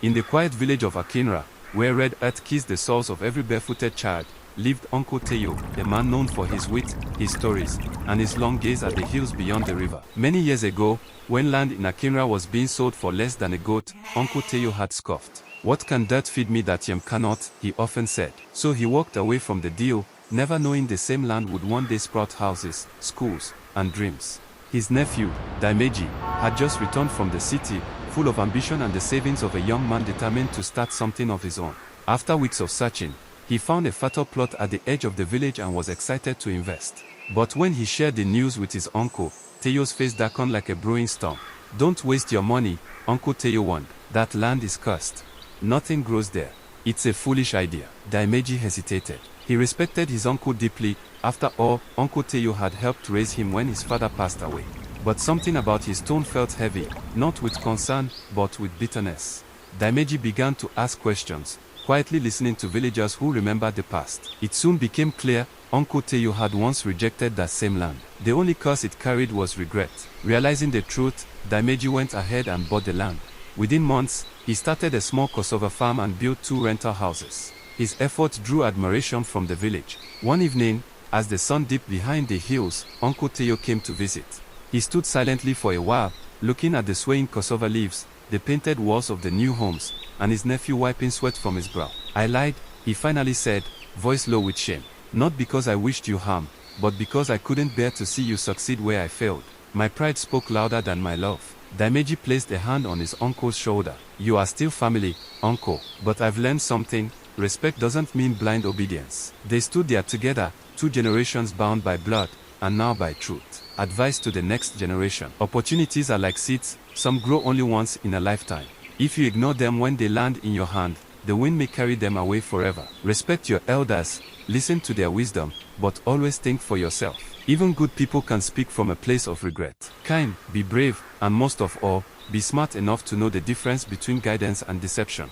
In the quiet village of Akinra, where red earth kissed the souls of every barefooted child, lived Uncle Taya, a man known for his wit, his stories, and his long gaze at the hills beyond the river. Many years ago, when land in Akinra was being sold for less than a goat, Uncle Taya had scoffed. "What can dirt feed me that yam cannot?" he often said. So he walked away from the deal, never knowing the same land would one day sprout houses, schools, and dreams. His nephew, Dimeji, had just returned from the city, full of ambition and the savings of a young man determined to start something of his own. After weeks of searching, he found a fertile plot at the edge of the village and was excited to invest. But when he shared the news with his uncle, Tayo's face darkened like a brewing storm. "Don't waste your money," Uncle Tayo warned. "That land is cursed. Nothing grows there. It's a foolish idea." Dimeji hesitated. He respected his uncle deeply. After all, Uncle Tayo had helped raise him when his father passed away. But something about his tone felt heavy, not with concern, but with bitterness. Dimeji began to ask questions, quietly listening to villagers who remembered the past. It soon became clear, Uncle Tayo had once rejected that same land. The only curse it carried was regret. Realizing the truth, Dimeji went ahead and bought the land. Within months, he started a small cassava farm and built 2 rental houses. His efforts drew admiration from the village. One evening, as the sun dipped behind the hills, Uncle Tayo came to visit. He stood silently for a while, looking at the swaying cassava leaves, the painted walls of the new homes, and his nephew wiping sweat from his brow. "I lied," he finally said, voice low with shame. "Not because I wished you harm, but because I couldn't bear to see you succeed where I failed. My pride spoke louder than my love." Dimeji placed a hand on his uncle's shoulder. "You are still family, uncle, but I've learned something. Respect doesn't mean blind obedience." They stood there together, 2 generations bound by blood, and now by truth. Advice to the next generation: opportunities are like seeds, some grow only once in a lifetime. If you ignore them when they land in your hand, the wind may carry them away forever. Respect your elders, listen to their wisdom, but always think for yourself. Even good people can speak from a place of regret. Be brave, and most of all, be smart enough to know the difference between guidance and deception.